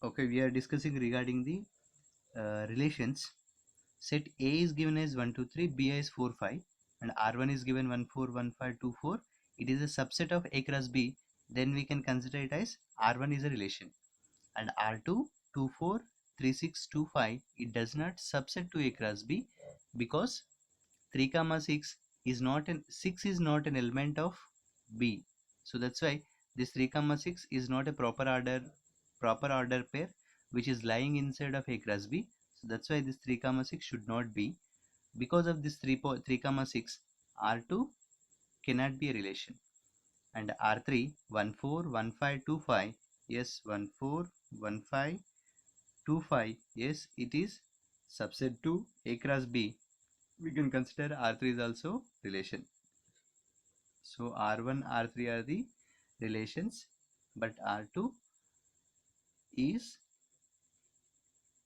Okay, we are discussing regarding the relations. Set A is given as 1 2 3, B is 4 5, and R1 is given 1 4 1 5 2 4. It is a subset of A cross B. Then we can consider it as R1 is a relation, and R2 2 4 3 6 2 5. It does not subset to A cross B because 3 comma 6 is not an 6 is not an element of B. So that's why this 3 comma 6 is not a proper order pair which is lying inside of A cross B. So that's why this 3 comma 6 should not be. Because of this 3 comma 6, R2 cannot be a relation, and R3 1 4 1 5 2 5. Yes, 1 4 1 5 2 5. Yes, it is subset to A cross B. We can consider R3 is also relation. So R1 R3 are the relations, but R2 is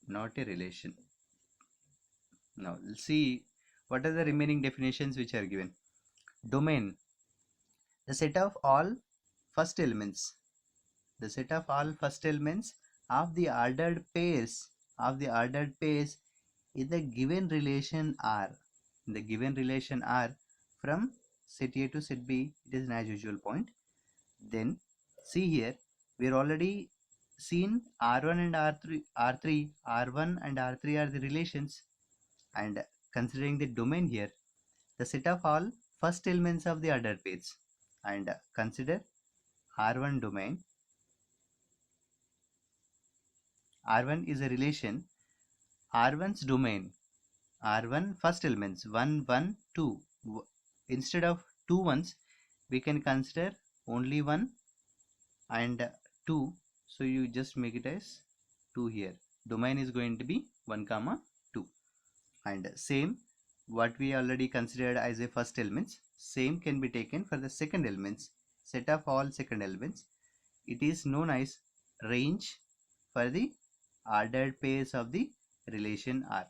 not a relation. Now let's see what are the remaining definitions which are given. Domain, the set of all first elements. The set of all first elements of the ordered pairs in the given relation R. In the given relation R from set A to set B, it is an as usual point. Then see here, we are already seen R1 and R3, R1 and R3 are the relations, and considering the domain here, the set of all first elements of the ordered pairs, and consider R1 domain. R1 is a relation. R1's domain, R1 first elements 1 1 2. Instead of two ones, we can consider only one and 2. So you just make it as 2 here. Domain is going to be 1 comma 2, and same what we already considered as a first elements, same can be taken for the second elements. Set of all second elements, it is known as range for the ordered pairs of the relation R.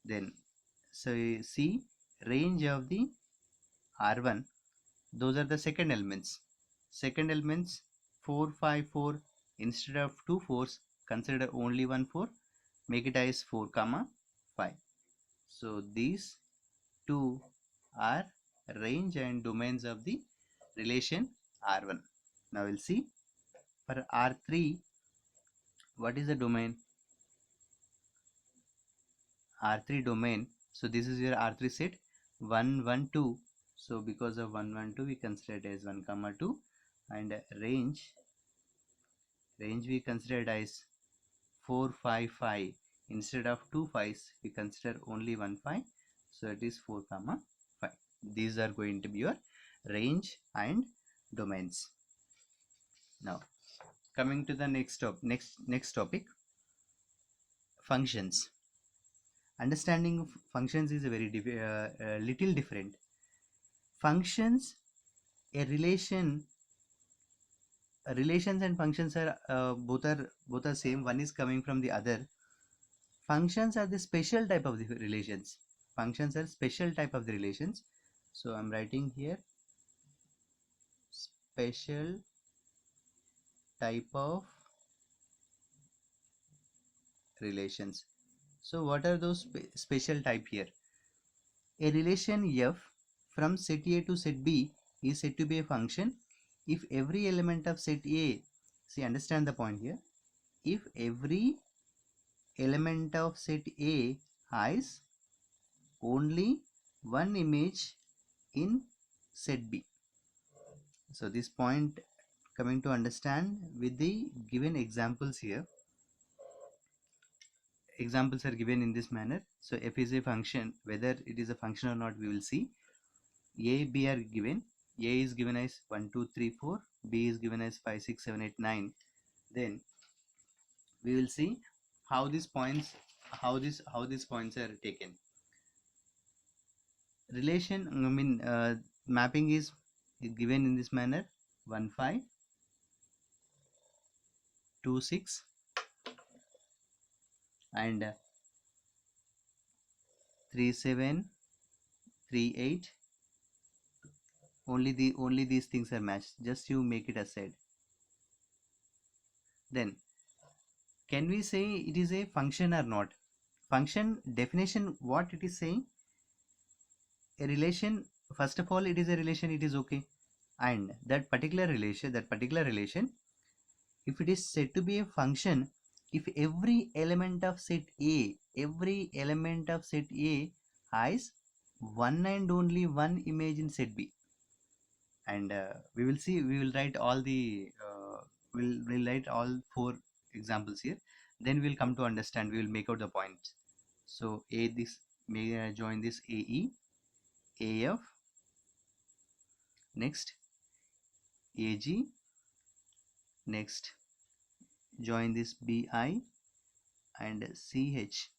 Then so you see range of the R1, those are the second elements. Second elements 4 5 4. Instead of two fours, consider only one 4, make it as 4 comma 5. So these two are range and domains of the relation R1. Now we'll see for R3 what is the domain. R3 domain, so this is your R3 set 1 1 2. So because of 1 1 2, we consider it as 1 comma 2, and range we considered as 4 5 5. Instead of two fives, we consider only one 5, so it is 4 comma 5. These are going to be your range and domains. Now coming to the next topic, functions. Understanding of functions is a very little different. Functions, a relation, relations and functions are both are same. One is coming from the other. Functions are the special type of the relations. Functions are special type of the relations. So I'm writing here special type of relations. So what are those special type here? A relation F from set A to set B is said to be a function if every element of set A, see, understand the point here, if every element of set A has only one image in set B. So this point coming to understand with the given examples here. Examples are given in this manner. So f is a function, whether it is a function or not we will see. A, B are given. A is given as 1 2 3 4, B is given as 5 6 7 8 9. Then we will see how these points are taken. Relation, mapping is given in this manner: 1 5 2 6 and 3 7 3 8. Only these things are matched. Just you make it aside. Then can we say it is a function or not? Function definition, what it is saying, a relation, first of all it is a relation, it is okay. And that particular relation, if it is said to be a function, if every element of set A has one and only one image in set B. And we will see, we will write all the we'll write all four examples here, then we'll come to understand, we will make out the points. So A, this may join this AE, AF, next AG, next join this BI and CH.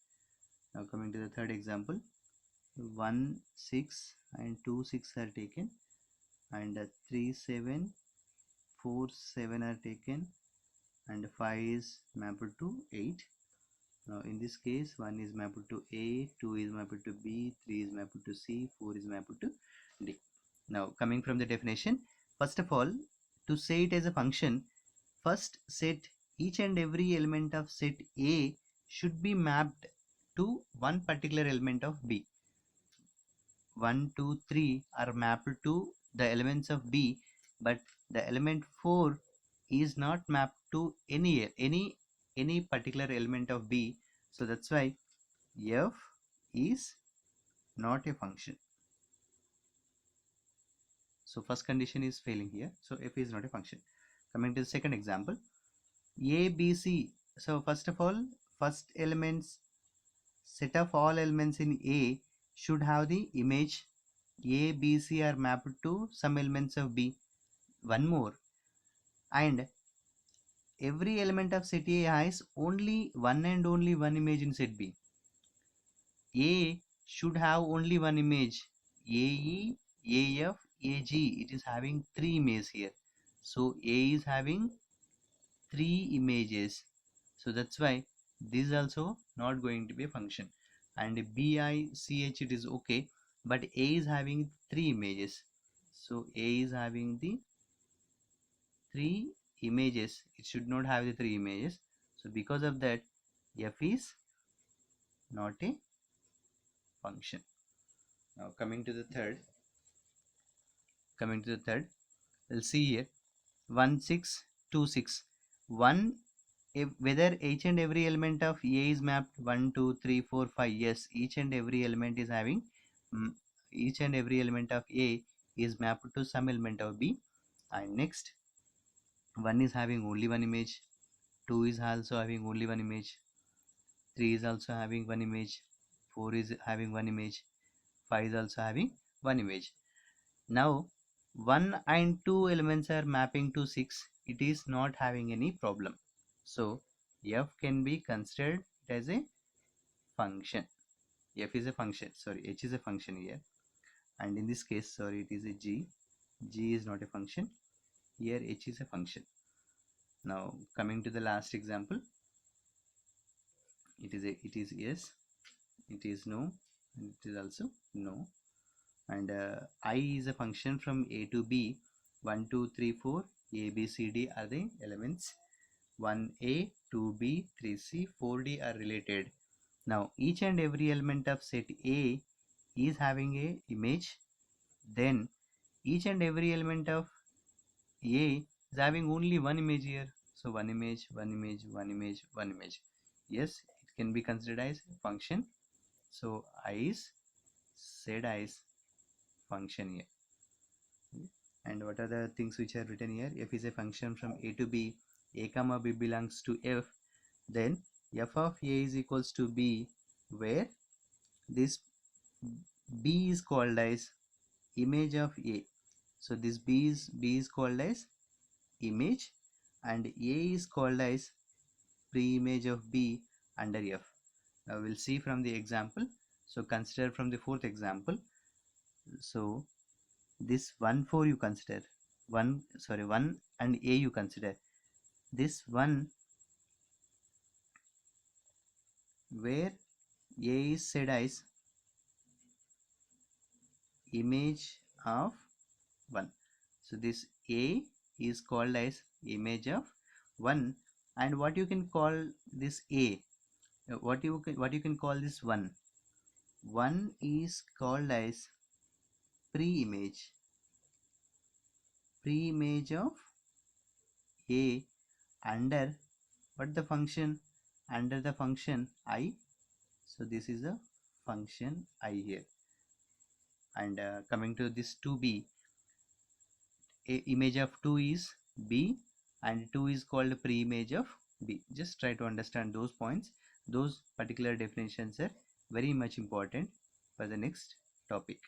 Now coming to the third example, 1 6 and 2 6 are taken, and 3 7 4 7 are taken, and 5 is mapped to 8. Now in this case, 1 is mapped to A, 2 is mapped to B, 3 is mapped to C, 4 is mapped to D. Now coming from the definition, first of all, to say it as a function, first set each and every element of set A should be mapped to one particular element of B. 1 2 3 are mapped to the elements of B, but the element 4 is not mapped to any particular element of B. So that's why f is not a function. So first condition is failing here, so f is not a function. Coming to the second example, A B C. So first of all, first elements, set of all elements in A should have the image A B C are mapped to some elements of B. One more, and every element of set A has only one and only one image in set B. A should have only one image, AE, AF, AG. It is having three images here. So A is having three images. So that's why this is also not going to be a function. And BICH, it is okay, but A is having three images. So A is having the three images. It should not have the three images. So because of that, F is not a function. Now coming to the third, we'll see here 1 6 2 6 1. If whether each and every element of A is mapped 1 2 3 4 5, yes, each and every element is having each and every element of A is mapped to some element of B. And next, 1 is having only one image, 2 is also having only one image, 3 is also having one image, 4 is having one image, 5 is also having one image. Now 1 and 2 elements are mapping to 6, it is not having any problem. So f can be considered as a function. F is a function, sorry, h is a function here, and in this case, sorry, it is a g is not a function here, h is a function. Now coming to the last example, it is yes, it is no, and it is also no. And I is a function from A to B. 1 2 3 4 A B C D are the elements, 1A 2B 3C 4D are related. Now each and every element of set A is having a image, then each and every element of A is having only one image here. So one image, one image, one image, one image. Yes, it can be considered as a function. So I is said as function here. And what are the things which are written here? F is a function from A to B, A comma B belongs to F, then f of A is equals to B, where this B is called as image of A. So this B is called as image, and A is called as pre-image of B under F. Now we'll see from the example. So consider from the fourth example. So this 1 4 you consider, 1 and A you consider. This one where A is said as image of 1. So this A is called as image of 1, And what you can call this A, what you can call this 1. 1 is called as pre-image of A under what the function, under the function I. So this is a function I here. And coming to this 2b, image of 2 is B, and 2 is called pre-image of B. Just try to understand those points. Those particular definitions are very much important for the next topic.